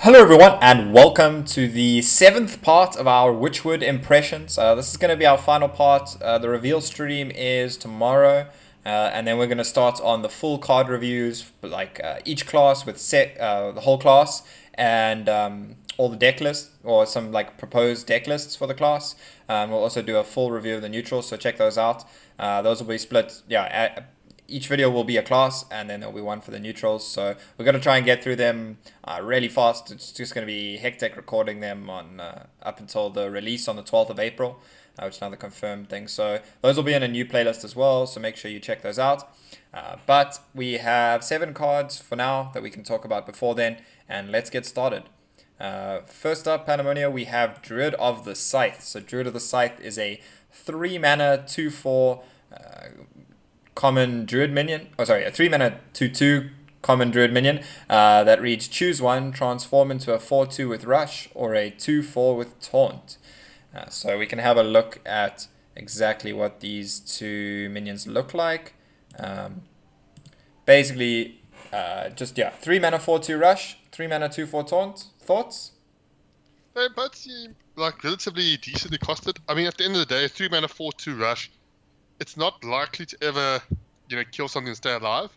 Hello everyone and welcome to the 7th part of our Witchwood impressions. This is going to be our final part. The reveal stream is tomorrow, and then we're going to start on the full card reviews, like each class with the whole class, and all the deck lists, or some like proposed deck lists for the class. We'll also do a full review of the neutrals, so check those out. Those will be split, each video will be a class, and then there'll be one for the neutrals. So we're going to try and get through them really fast. It's just going to be hectic recording them on up until the release on the 12th of April, which is another confirmed thing. So those will be in a new playlist as well, so make sure you check those out. But we have 7 cards for now that we can talk about before then, and let's get started. First up, Pandemonia, we have Druid of the Scythe. So Druid of the Scythe is a 3 mana 2/4 common druid minion, a 3 mana 2/2 common druid minion that reads choose one, transform into a 4/2 with rush or a 2/4 with taunt. So we can have a look at exactly what these two minions look like. Basically, 3 mana 4/2 rush, 3 mana 2/4 taunt. Thoughts? They both seem like relatively decently costed. I mean, at the end of the day, 3 mana 4/2 rush, it's not likely to ever, kill something and stay alive.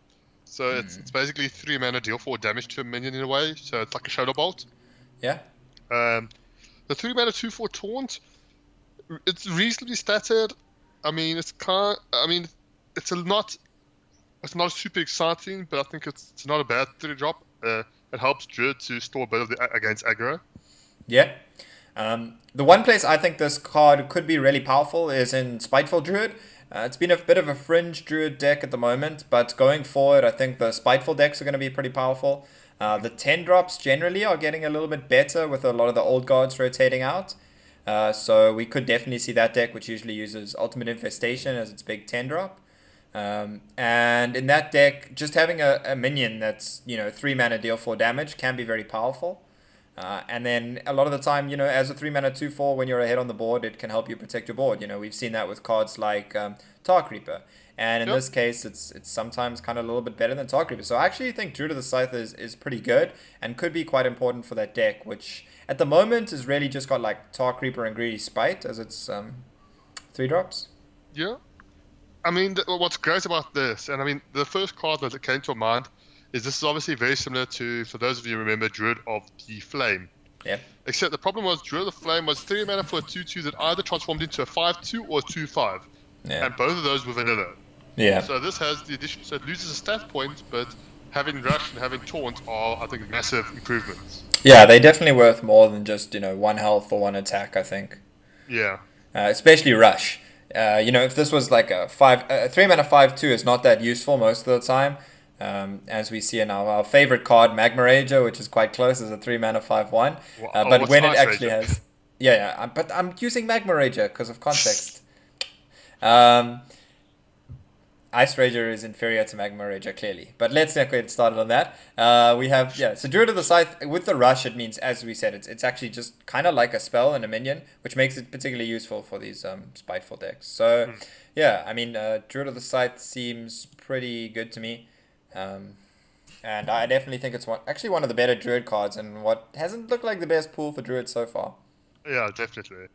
So it's basically 3 mana deal 4 damage to a minion in a way. So it's like a shadow bolt. Yeah. The 3 mana 2/4 taunt, it's reasonably statted. I mean, it's not super exciting, but I think it's not a bad 3 drop. It helps Druid to store a bit of against aggro. Yeah. The one place I think this card could be really powerful is in Spiteful Druid. It's been a bit of a fringe Druid deck at the moment, but going forward, I think the Spiteful decks are going to be pretty powerful. The 10 drops generally are getting a little bit better with a lot of the old guards rotating out. So we could definitely see that deck, which usually uses Ultimate Infestation as its big 10 drop. And in that deck, just having a minion that's 3 mana deal 4 damage can be very powerful. And then a lot of the time, as a 3 mana 2/4, when you're ahead on the board, it can help you protect your board. We've seen that with cards like Tar Creeper. And in this case, it's sometimes kind of a little bit better than Tar Creeper. So I actually think Druid of the Scythe is pretty good and could be quite important for that deck, which at the moment is really just got like Tar Creeper and Greedy Spite as its 3 drops. Yeah. I mean, what's great about this, and I mean, the first card that came to mind is this is obviously very similar to, for those of you who remember, Druid of the Flame. Yeah. Except the problem was Druid of the Flame was 3 mana for a 2/2 that either transformed into a 5/2 or a 2/5. Yeah. And both of those were vanilla. Yeah. So this has the addition, so it loses a stat point, but having Rush and having Taunt are, I think, massive improvements. Yeah, they're definitely worth more than just, 1 health or 1 attack, I think. Yeah. Especially Rush. If this was like a 3 mana 5/2 is not that useful most of the time. As we see in our favorite card, Magma Rager, which is quite close, is a 3 mana 5/1. But when it actually has... but I'm using Magma Rager because of context. Ice Rager is inferior to Magma Rager, clearly. But let's not get started on that. We have, so Druid of the Scythe, with the Rush, it means, as we said, it's actually just kind of like a spell and a minion, which makes it particularly useful for these Spiteful decks. So, Druid of the Scythe seems pretty good to me. And I definitely think it's one of the better Druid cards, and what hasn't looked like the best pool for Druid so far. Yeah, definitely.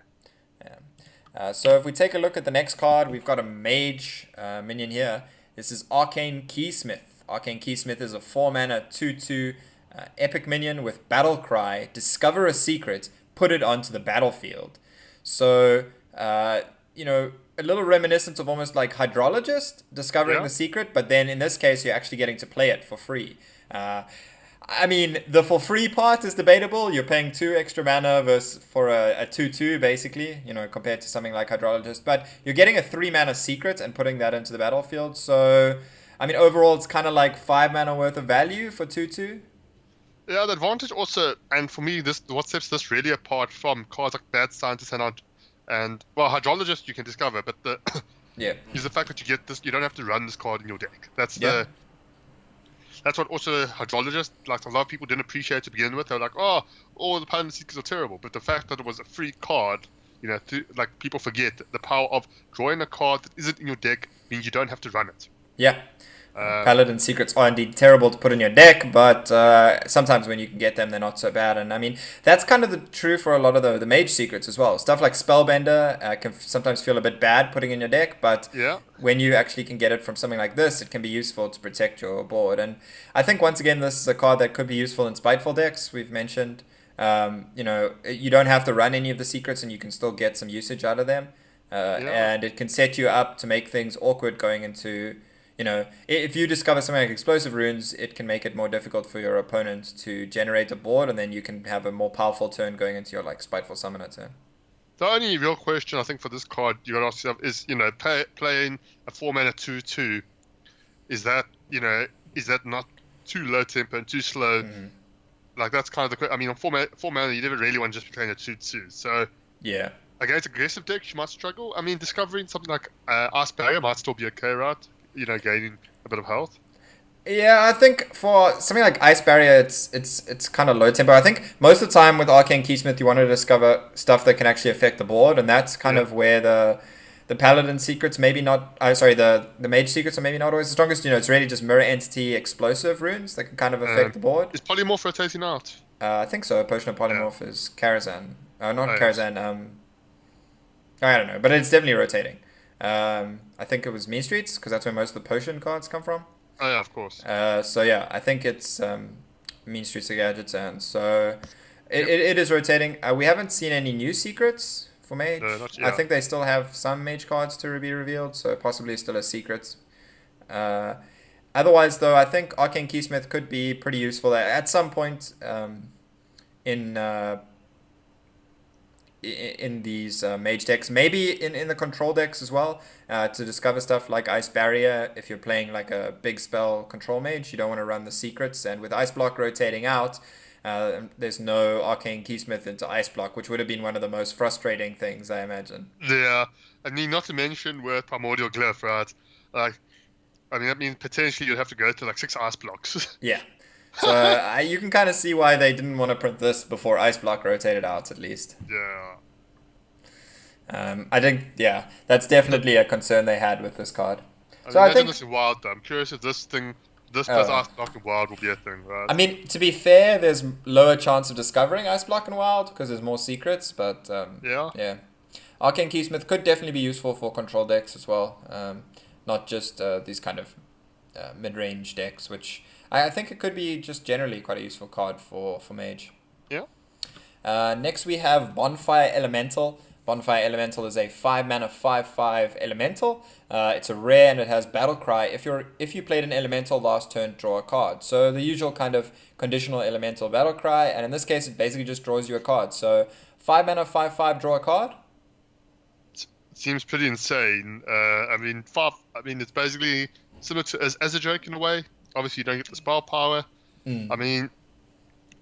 Yeah. So if we take a look at the next card, we've got a mage minion here. This is Arcane Key Smith. Arcane Key Smith is a 4 mana 2/2 epic minion with Battle Cry. Discover a secret, put it onto the battlefield. So, a little reminiscent of almost like Hydrologist, discovering the secret, but then in this case, you're actually getting to play it for free. I mean, the for free part is debatable. You're paying 2 extra mana for a 2/2, basically, compared to something like Hydrologist. But you're getting a 3 mana secret and putting that into the battlefield. So, I mean, overall, it's kind of like 5 mana worth of value for 2/2. Yeah, the advantage also, and for me, what sets this really apart from cards like Bad Scientist and Hydrologist you can discover, but is the fact that you get this, you don't have to run this card in your deck. That's what also Hydrologist, like a lot of people didn't appreciate to begin with. They were like, all the Paladin Seekers are terrible. But the fact that it was a free card, people forget the power of drawing a card that isn't in your deck means you don't have to run it. Yeah. Paladin secrets are indeed terrible to put in your deck, but sometimes when you can get them, they're not so bad. And I mean, that's kind of the true for a lot of the mage secrets as well. Stuff like Spellbender can sometimes feel a bit bad putting in your deck, but when you actually can get it from something like this, it can be useful to protect your board. And I think once again, this is a card that could be useful in Spiteful decks. We've mentioned, you don't have to run any of the secrets, and you can still get some usage out of them. And it can set you up to make things awkward going into. If you discover something like explosive runes, it can make it more difficult for your opponent to generate a board, and then you can have a more powerful turn going into your Spiteful Summoner turn. The only real question I think for this card you got to ask yourself is, playing a 4-mana 2/2, is that not too low tempo and too slow? Mm-hmm. That's kind of the. I mean, on 4 mana, you never really want to just be playing a 2/2. So yeah, against aggressive decks, you might struggle. I mean, discovering something like Ice Barrier might still be okay, right? Gaining a bit of health. Yeah, I think for something like Ice Barrier, it's kind of low tempo. I think most of the time with Arcane Key Smith, you want to discover stuff that can actually affect the board, and that's kind of where the Paladin secrets maybe not. The Mage secrets are maybe not always the strongest. It's really just Mirror Entity explosive runes that can kind of affect the board. Is Polymorph rotating out? I think so. Potion of Polymorph is Karazhan. Karazhan. I don't know, but it's definitely rotating. I think it was Mean Streets, because that's where most of the potion cards come from. Oh yeah, of course. I think it's Mean Streets of Gadgets, and so it is rotating. We haven't seen any new secrets for Mage. I think they still have some Mage cards to be revealed, so possibly still as secrets. Otherwise, though, I think Arcane Key Smith could be pretty useful at some point in these mage decks, maybe in the control decks as well, to discover stuff like Ice Barrier. If you're playing like a big spell control mage, you don't want to run the secrets, and with Ice Block rotating out, there's no Arcane Keysmith into Ice Block, which would have been one of the most frustrating things, I imagine. Yeah, I mean, not to mention with Primordial Glyph, right? That means potentially you'd have to go to 6 Ice Blocks. Yeah. So you can kind of see why they didn't want to print this before Ice Block rotated out, at least. Yeah. I think, that's definitely a concern they had with this card. I think this in Wild, though. I'm curious if this plus Ice Block in Wild will be a thing, right? I mean, to be fair, there's lower chance of discovering Ice Block in Wild because there's more secrets, but yeah. Arcane Keysmith could definitely be useful for control decks as well, not just these kind of mid-range decks, which I think it could be just generally quite a useful card for Mage. Yeah. Next we have Bonfire Elemental. Bonfire Elemental is a 5-mana 5/5 elemental. It's a rare and it has Battle Cry. If you played an elemental last turn, draw a card. So the usual kind of conditional elemental Battle Cry, and in this case it basically just draws you a card. So 5-mana 5/5, draw a card. Seems pretty insane. It's basically similar to as a joke in a way. Obviously, you don't get the spell power. I mean,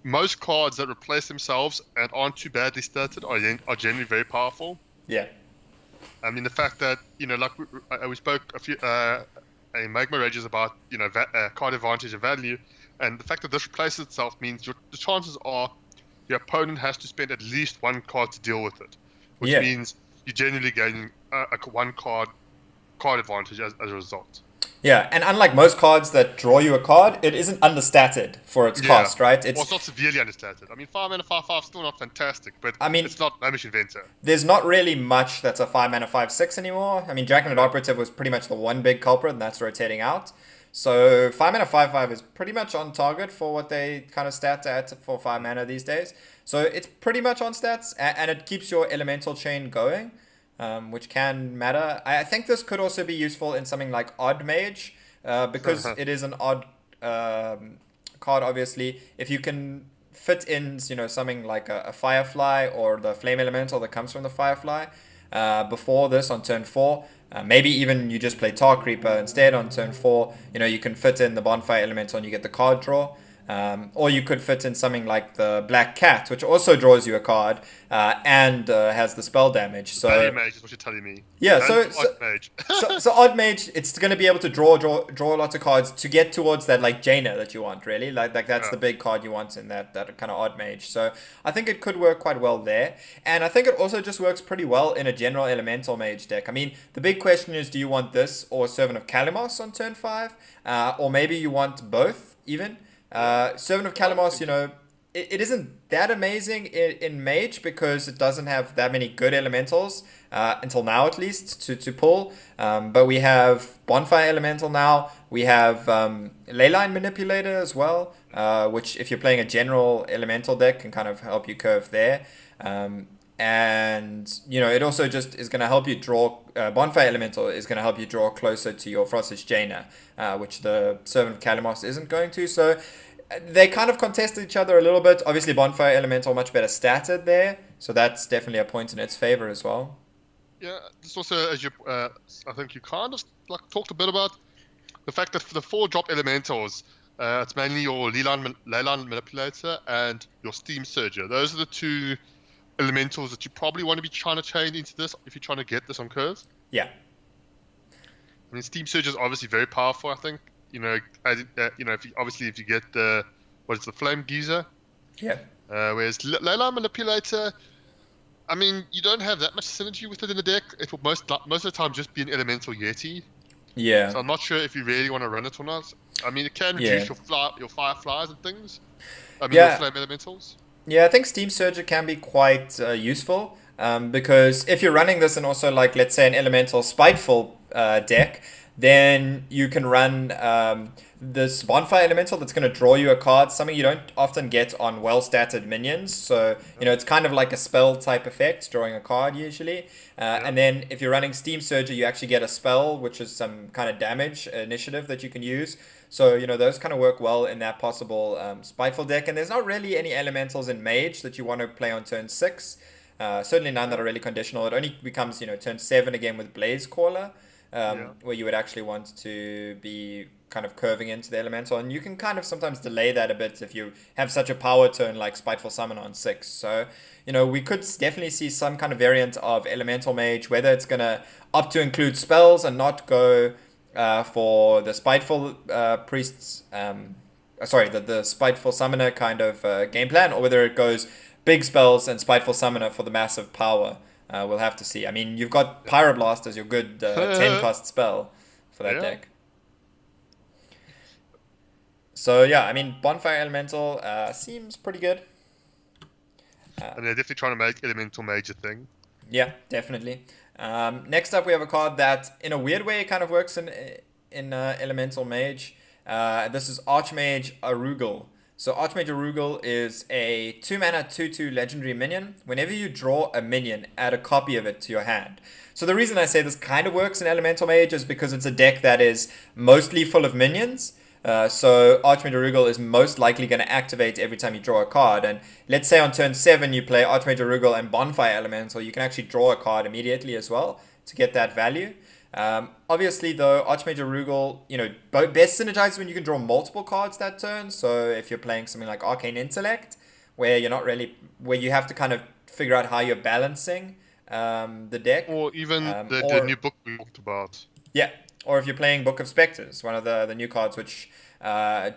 most cards that replace themselves and aren't too badly statted are generally very powerful. Yeah. I mean, the fact that we spoke a Magma Rages about card advantage and value, and the fact that this replaces itself means the chances are your opponent has to spend at least one card to deal with it, which means you're generally gaining a one card advantage as a result. Yeah, and unlike most cards that draw you a card, it isn't understated for its cost, right? It's not severely understated. I mean, 5-mana 5/5 still not fantastic, but it's not Amish Inventor. There's not really much that's a 5-mana 5/6 anymore. I mean, Draconic Operative was pretty much the one big culprit, and that's rotating out. So 5-mana 5/5 is pretty much on target for what they kind of stat at for 5-mana these days. So it's pretty much on stats, and it keeps your elemental chain going. Which can matter. I think this could also be useful in something like Odd Mage, because it is an odd card, obviously. If you can fit in, something like a Firefly or the Flame Elemental that comes from the Firefly before this on turn 4, maybe even you just play Tar Creeper instead on turn 4, you can fit in the Bonfire Elemental and you get the card draw. Or you could fit in something like the Black Cat, which also draws you a card and has the spell damage. So Value Mage is what you're telling me. yeah, Odd Mage. so Odd Mage, it's going to be able to draw lots of cards to get towards that like Jaina that you want, really. Like that's the big card you want in that kind of Odd Mage. So I think it could work quite well there. And I think it also just works pretty well in a general Elemental Mage deck. I mean, the big question is, do you want this or Servant of Kalimos on turn 5? Or maybe you want both, even. Servant of Kalimos, it isn't that amazing in Mage because it doesn't have that many good elementals, until now at least, to pull. But we have Bonfire Elemental now. We have Leyline Manipulator as well, which if you're playing a general elemental deck can kind of help you curve there. And it also just is going to help you draw. Bonfire Elemental is going to help you draw closer to your Frosted Jaina, which the Servant of Kalimos isn't going to. So they kind of contested each other a little bit. Obviously, Bonfire Elemental much better statted there, so that's definitely a point in its favor as well. Yeah, this also, as I think you kind of talked a bit about the fact that for the 4-drop elementals, it's mainly your Leyline Manipulator and your Steam Surger. Those are the 2 elementals that you probably want to be trying to chain into this if you're trying to get this on curves. Yeah. I mean, Steam Surge is obviously very powerful, I think. If you get the Flame Geyser. Yeah. Whereas Leyline Manipulator, I mean, you don't have that much synergy with it in the deck. It will most of the time just be an Elemental Yeti. Yeah. So I'm not sure if you really want to run it or not. I mean, it can reduce your Fireflies and things. Your Flame Elementals. Yeah, I think Steam Surger can be quite useful, because if you're running this in also, like, let's say an Elemental Spiteful deck, then you can run this Bonfire Elemental that's going to draw you a card, something you don't often get on well-statted minions. So, it's kind of like a spell type effect, drawing a card usually. And then if you're running Steam Surger, you actually get a spell, which is some kind of damage initiative that you can use. So, those kind of work well in that possible Spiteful deck. And there's not really any elementals in Mage that you want to play on turn 6. Certainly none that are really conditional. It only becomes, turn 7 again with Blaze Caller, where you would actually want to be kind of curving into the elemental. And you can kind of sometimes delay that a bit if you have such a power turn like Spiteful Summon on 6. So, we could definitely see some kind of variant of Elemental Mage, whether it's going to opt to include spells and not go for the Spiteful Priests, the Spiteful Summoner kind of game plan, or whether it goes big spells and Spiteful Summoner for the massive power. We'll have to see. I mean, you've got Pyroblast as your good 10-cost spell for that deck. So, yeah, I mean, Bonfire Elemental seems pretty good. And they're definitely trying to make Elemental Mage a thing. Yeah, definitely. Next up, we have a card that, in a weird way, kind of works in Elemental Mage. This is Archmage Arugula. So Archmage Arugula is a 2-mana 2/2 legendary minion. Whenever you draw a minion, add a copy of it to your hand. So the reason I say this kind of works in Elemental Mage is because it's a deck that is mostly full of minions. So Archmage Arugula is most likely going to activate every time you draw a card. And let's say on turn 7 you play Archmage Arugula and Bonfire Elemental, you can actually draw a card immediately as well to get that value. Obviously, though, Archmage Arugula, best synergizes when you can draw multiple cards that turn. So if you're playing something like Arcane Intellect, where you have to kind of figure out how you're balancing the deck. Or even the new book we talked about. Yeah, or if you're playing Book of Specters, one of the new cards which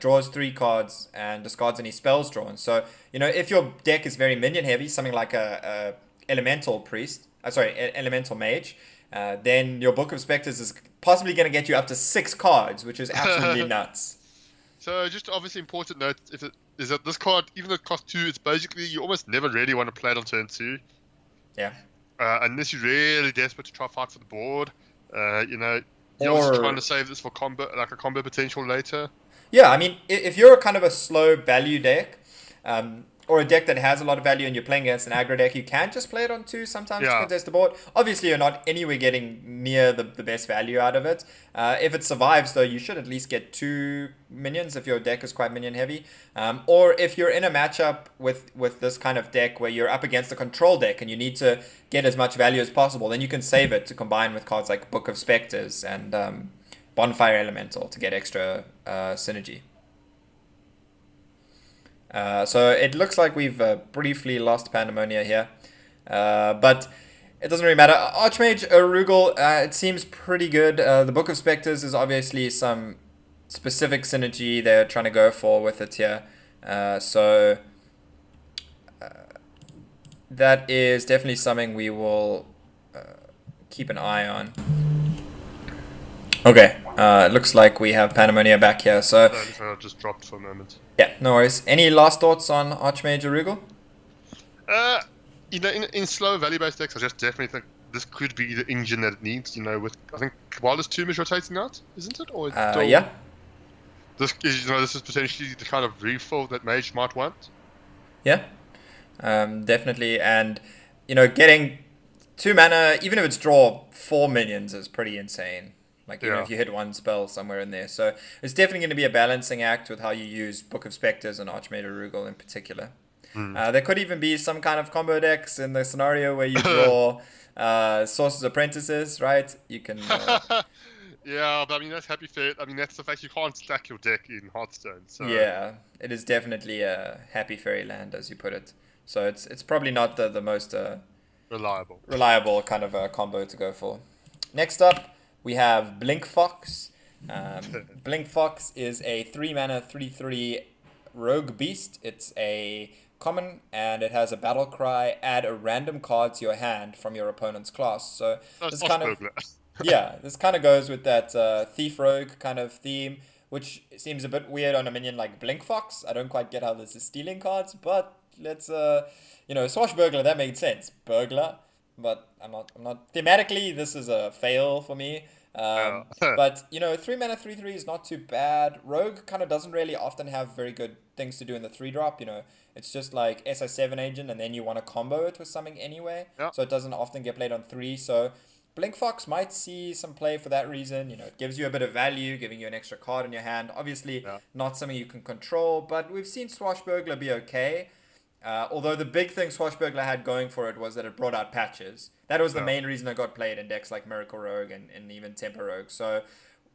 draws 3 cards and discards any spells drawn. So, if your deck is very minion heavy, something like a Elemental Mage, then your Book of Specters is possibly going to get you up to 6 cards, which is absolutely nuts. So just obviously important note is that this card, even though it costs 2, it's basically you almost never really want to play it on turn 2. Yeah. Unless you're really desperate to try fight for the board. You're also trying to save this for combo, like a combo potential later. Yeah, I mean, if you're kind of a slow value deck, or a deck that has a lot of value and you're playing against an aggro deck, you can just play it on 2 sometimes to contest the board. Obviously, you're not anywhere getting near the best value out of it. If it survives, though, you should at least get 2 minions if your deck is quite minion heavy. Or if you're in a matchup with this kind of deck where you're up against a control deck and you need to get as much value as possible, then you can save it to combine with cards like Book of Specters and Bonfire Elemental to get extra synergy. So it looks like we've briefly lost Pandemonia here. But it doesn't really matter. Archmage Arugula, it seems pretty good. The Book of Specters is obviously some specific synergy they're trying to go for with it here. So that is definitely something we will keep an eye on. Okay, it looks like we have Pandemonia back here. So I just dropped for a moment. Yeah, no worries. Any last thoughts on Archmage Arugula? In slow value-based decks, I just definitely think this could be the engine that it needs. With I think Wireless Tomb is rotating out, isn't it? Or yeah. This is potentially the kind of refill that Mage might want. Yeah, definitely. And getting 2 mana, even if it's draw 4 minions, is pretty insane. Like, even if you hit one spell somewhere in there. So it's definitely going to be a balancing act with how you use Book of Specters and Archmage Arugula in particular. There could even be some kind of combo decks in the scenario where you draw Sorcerer's Apprentices, right? You can... Yeah, but that's Happy Fate. That's the fact you can't stack your deck in Hearthstone. So. Yeah, it is definitely a Happy Fairyland, as you put it. So it's probably not the most... reliable kind of combo to go for. Next up, we have Blink Fox. Blink Fox is a 3 mana 3/3 rogue beast. It's a common and it has a battle cry. Add a random card to your hand from your opponent's class. So this kind of this kind of goes with that thief rogue kind of theme, which seems a bit weird on a minion like Blink Fox. I don't quite get how this is stealing cards, but let's Swashbuckler, that made sense. Burglar. But I'm not thematically this is a fail for me. But 3 mana 3/3 is not too bad. Rogue kind of doesn't really often have very good things to do in the 3-drop. It's just like SI7 agent, and then you want to combo it with something anyway. So it doesn't often get played on 3. So Blink Fox might see some play for that reason. It gives you a bit of value, giving you an extra card in your hand. Obviously, not something you can control, but we've seen Swashbuckler be okay. Although the big thing Swashbuckler had going for it was that it brought out patches. That was the main reason it got played in decks like Miracle Rogue and even Temper Rogue. So,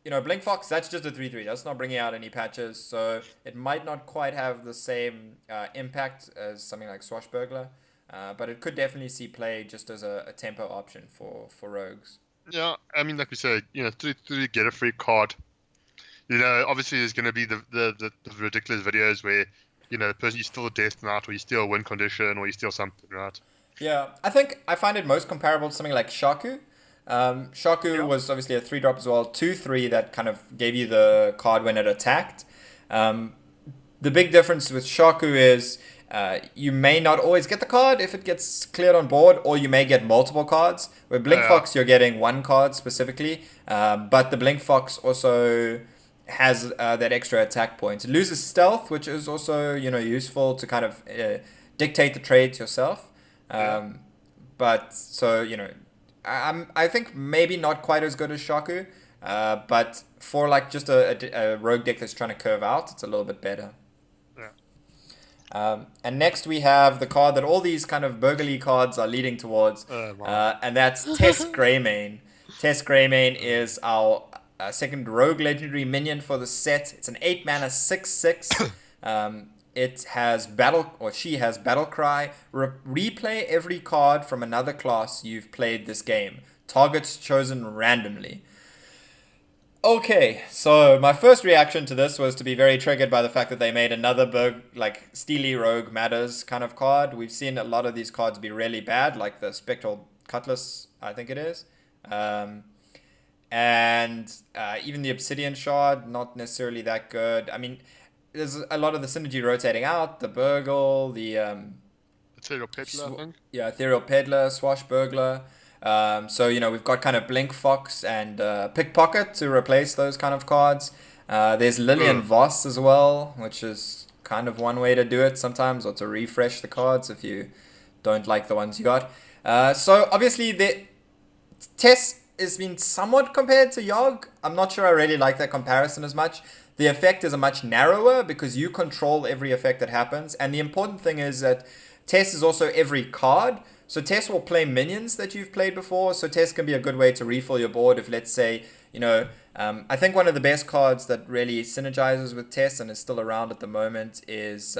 Blink Fox, that's just a 3/3. That's not bringing out any patches. So it might not quite have the same impact as something like Swashbuckler. But it could definitely see play just as a tempo option for rogues. Yeah, like we said, 3/3 get a free card. Obviously there's going to be the ridiculous videos where the person you steal a Death Knight, or you steal a win condition, or you steal something, right? Yeah, I find it most comparable to something like Shaku. Shaku was obviously a 3-drop as well, 2/3 that kind of gave you the card when it attacked. The big difference with Shaku is you may not always get the card if it gets cleared on board, or you may get multiple cards. With Blink Fox, you're getting one card specifically, but the Blink Fox also has that extra attack point. It loses stealth, which is also useful to kind of dictate the trades yourself. But so I think maybe not quite as good as Shaku, but for like just a rogue deck that's trying to curve out, it's a little bit better. And next we have the card that all these kind of burglary cards are leading towards, and that's Test Greymane. Test Greymane is our second rogue legendary minion for the set. It's an 8 mana 6/6. It has she has battle cry. Replay every card from another class you've played this game. Targets chosen randomly. Okay, so my first reaction to this was to be very triggered by the fact that they made another Steely Rogue Matters kind of card. We've seen a lot of these cards be really bad, like the Spectral Cutlass, I think it is. And even the Obsidian Shard, not necessarily that good. There's a lot of the synergy rotating out. The Burgle, the Ethereal Peddler, I think. Yeah, Ethereal Peddler, Swashbuckler. So we've got kind of Blink Fox and Pickpocket to replace those kind of cards. There's Lillian Voss as well, which is kind of one way to do it sometimes, or to refresh the cards if you don't like the ones you got. So obviously the Tess has been somewhat compared to Yogg. I'm not sure I really like that comparison as much. The effect is a much narrower because you control every effect that happens. And the important thing is that Tess is also every card. So Tess will play minions that you've played before. So Tess can be a good way to refill your board if, let's say, I think one of the best cards that really synergizes with Tess and is still around at the moment is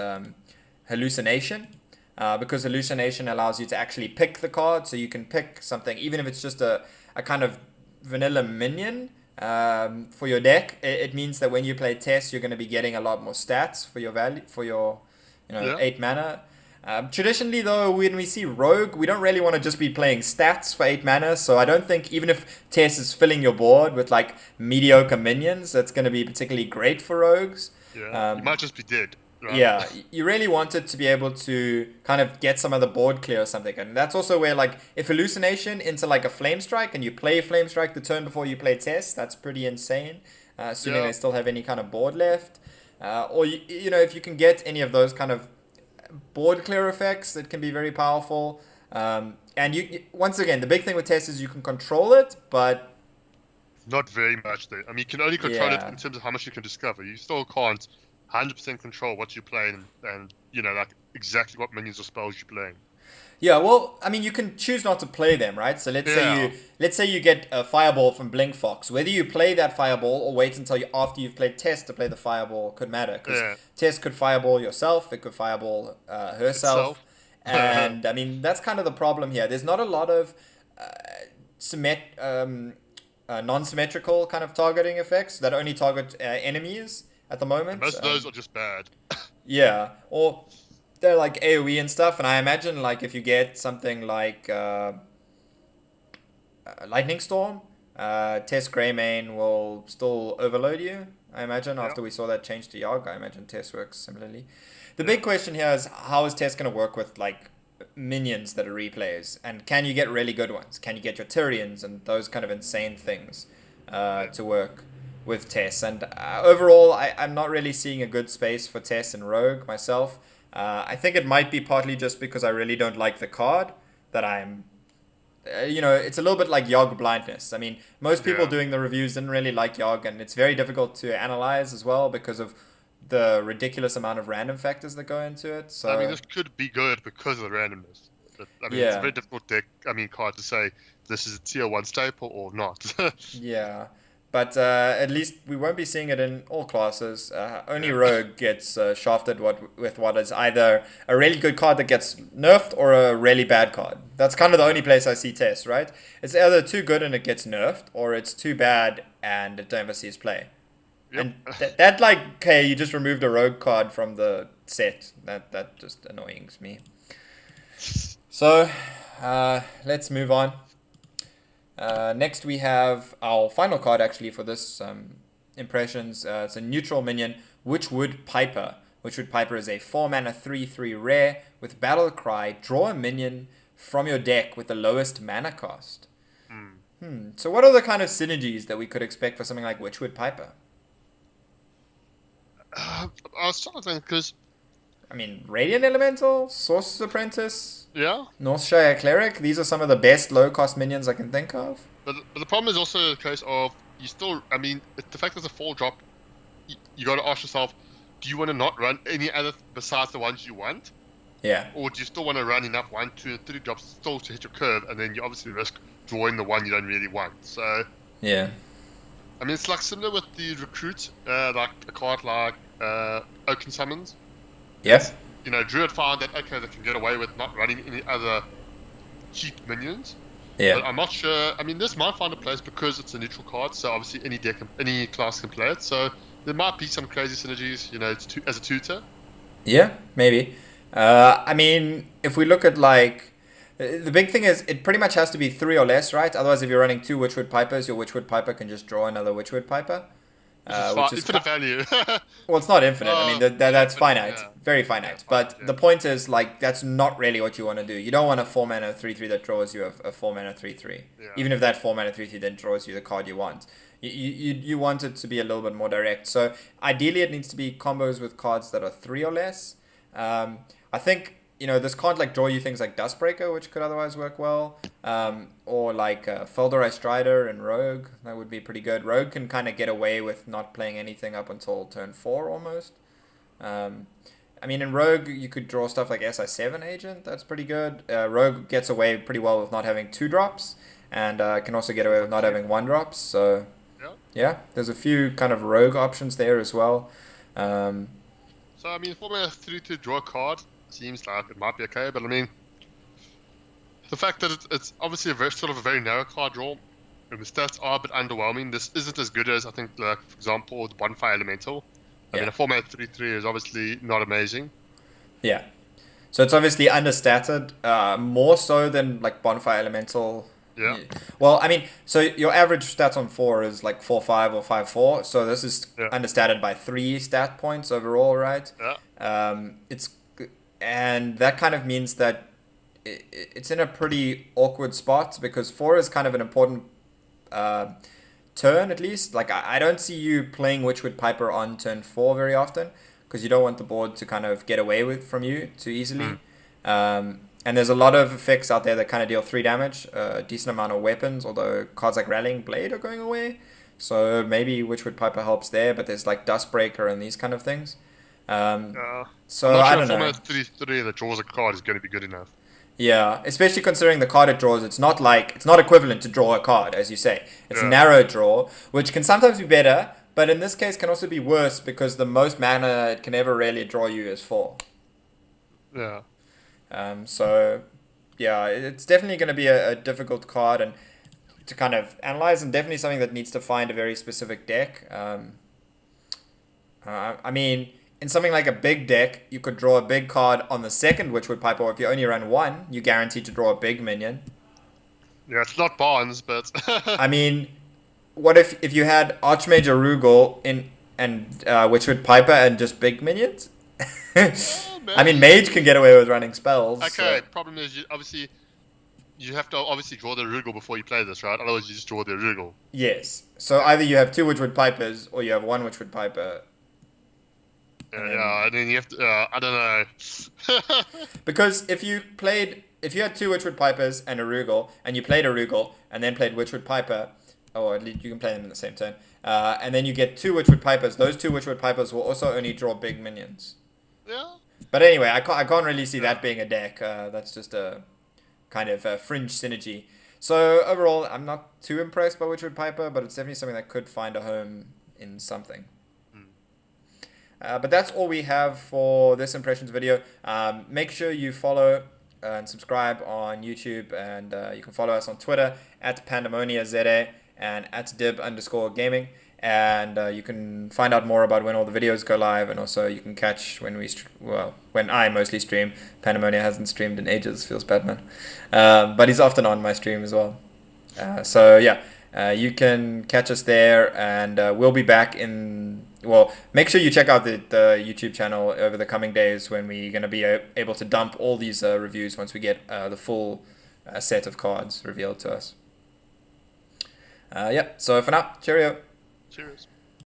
Hallucination. Because Hallucination allows you to actually pick the card, so you can pick something, even if it's just a kind of vanilla minion for your deck. It means that when you play Tess, you're going to be getting a lot more stats for your value, for your 8 mana. Traditionally, though, when we see Rogue, we don't really want to just be playing stats for 8 mana, so I don't think even if Tess is filling your board with like mediocre minions, that's going to be particularly great for Rogues. Yeah, you might just be dead. Right? Yeah, you really want it to be able to kind of get some of the board clear or something, and that's also where, like, if Hallucination into like a Flame Strike and you play Flame Strike the turn before you play Tess, that's pretty insane, assuming they still have any kind of board left. Or if you can get any of those kind of board clear effects, it can be very powerful. And you once again, the big thing with Tess is you can control it, but not very much. Though. I mean, you can only control it in terms of how much you can discover. You still can't 100% control what you're playing and like exactly what minions or spells you're playing. Yeah, well, I mean, you can choose not to play them, right? So let's say you get a Fireball from Blink Fox. Whether you play that Fireball or wait until after you've played Tess to play the Fireball could matter, because Tess could Fireball yourself, it could Fireball herself, and I mean that's kind of the problem here. There's not a lot of non-symmetrical kind of targeting effects that only target enemies at the moment. And most of those are just bad. Yeah, or they're like AoE and stuff, and I imagine like if you get something like Lightning Storm, Tess Greymane will still overload you. I imagine after we saw that change to Yogg, I imagine Tess works similarly. The big question here is how is Tess going to work with like minions that are replays, and can you get really good ones? Can you get your Tyrians and those kind of insane things to work with Tess? And overall, I'm not really seeing a good space for Tess and Rogue myself. I think it might be partly just because I really don't like the card that I'm... it's a little bit like Yogg blindness. I mean, most people doing the reviews didn't really like Yogg, and it's very difficult to analyze as well because of the ridiculous amount of random factors that go into it. So I mean, this could be good because of the randomness. But, I mean, it's a very difficult card to say this is a tier 1 staple or not. Yeah. But at least we won't be seeing it in all classes. Only Rogue gets shafted with what is either a really good card that gets nerfed or a really bad card. That's kind of the only place I see Tess, right? It's either too good and it gets nerfed, or it's too bad and it never sees play. Yep. And that like, okay, you just removed a Rogue card from the set. That just annoys me. So, let's move on. Next we have our final card actually for this impressions. It's a neutral minion, Witchwood Piper. Witchwood Piper is a 4-mana 3/3 rare with Battle Cry. Draw a minion from your deck with the lowest mana cost. So what are the kind of synergies that we could expect for something like Witchwood Piper? I was trying to think because... I mean, Radiant Elemental, Sorcerer's Apprentice, yeah, Northshire Cleric. These are some of the best low-cost minions I can think of. But the problem is also a case of you still... I mean, the fact that it's a 4-drop, you got to ask yourself, do you want to not run any other besides the ones you want? Yeah. Or do you still want to run enough 1, 2, and 3 drops still to hit your curve, and then you obviously risk drawing the one you don't really want. So... yeah. I mean, it's like similar with the Recruit, like a card like Oaken Summons. Yes. Druid found that, okay, they can get away with not running any other cheap minions. Yeah. But I'm not sure. I mean, this might find a place because it's a neutral card, so obviously any class can play it. So there might be some crazy synergies, as a tutor. Yeah, maybe. I mean, if we look at like... The big thing is it pretty much has to be 3 or less, right? Otherwise, if you're running 2 Witchwood Pipers, your Witchwood Piper can just draw another Witchwood Piper. Which is infinite value. Well, it's not infinite. I mean, that's finite. Yeah. Very finite. But the point is, like, that's not really what you want to do. You don't want a 4-mana 3/3 that draws you a 4-mana 3/3. Yeah. Even if that 4-mana 3/3 then draws you the card you want. You want it to be a little bit more direct. So ideally, it needs to be combos with cards that are 3 or less. I think... this can't like draw you things like Dustbreaker, which could otherwise work well, or like Felderai Strider and Rogue. That would be pretty good. Rogue can kind of get away with not playing anything up until turn 4 almost. I mean, in Rogue, you could draw stuff like SI7 Agent. That's pretty good. Rogue gets away pretty well with not having 2 drops, and can also get away with not having 1 drops. So yeah, Yeah, there's a few kind of rogue options there as well. So, I mean, format 3 to draw a card seems like it might be okay, but I mean, the fact that it's obviously a very, sort of a very narrow card draw, and the stats are a bit underwhelming. This isn't as good as, I think, like, for example, the Bonfire Elemental. I mean, a format 3/3 is obviously not amazing. Yeah. So it's obviously understated, more so than like Bonfire Elemental. Yeah. Well, I mean, so your average stats on 4 is like 4/5 or 5/4. So this is understated by 3 stat points overall, right? Yeah. And that kind of means that it's in a pretty awkward spot because 4 is kind of an important turn at least. Like I don't see you playing Witchwood Piper on turn 4 very often because you don't want the board to kind of get away with from you too easily. And there's a lot of effects out there that kind of deal 3 damage, a decent amount of weapons, although cards like Rallying Blade are going away. So maybe Witchwood Piper helps there, but there's like Dustbreaker and these kind of things. So I'm not sure I don't know. know. Format 3/3 that draws a card is going to be good enough. Yeah, especially considering the card it draws, it's not equivalent to draw a card, as you say. It's narrow draw, which can sometimes be better, but in this case can also be worse because the most mana it can ever really draw you is 4. Yeah. So, yeah, it's definitely going to be a difficult card and to kind of analyze, and definitely something that needs to find a very specific deck. I mean, in something like a big deck, you could draw a big card on the second Witchwood Piper, or if you only run 1, you're guaranteed to draw a big minion. Yeah, it's not Barnes, but... I mean, what if you had Archmage Arugula and Witchwood Piper and just big minions? I mean, Mage can get away with running spells. Okay, so. problem is you have to obviously draw the Arugula before you play this, right? Otherwise you just draw the Arugula. Yes. So either you have 2 Witchwood Pipers or you have 1 Witchwood Piper. And then you have to, I don't know. Because if you had 2 Witchwood Pipers and Arugula, and you played Arugula and then played Witchwood Piper, or at least you can play them in the same turn, and then you get 2 Witchwood Pipers, those 2 Witchwood Pipers will also only draw big minions. Yeah. But anyway, I can't really see that being a deck. That's just a kind of a fringe synergy. So overall, I'm not too impressed by Witchwood Piper, but it's definitely something that could find a home in something. But that's all we have for this impressions video. Make sure you follow and subscribe on YouTube, and you can follow us on Twitter at PandemoniaZA and at @dib_gaming. And you can find out more about when all the videos go live, and also you can catch when when I mostly stream. Pandemonia hasn't streamed in ages, feels bad, man. But he's often on my stream as well. So yeah, you can catch us there, and we'll be back in... Well, make sure you check out the YouTube channel over the coming days when we're going to be able to dump all these reviews once we get the full set of cards revealed to us. So for now, cheerio. Cheers.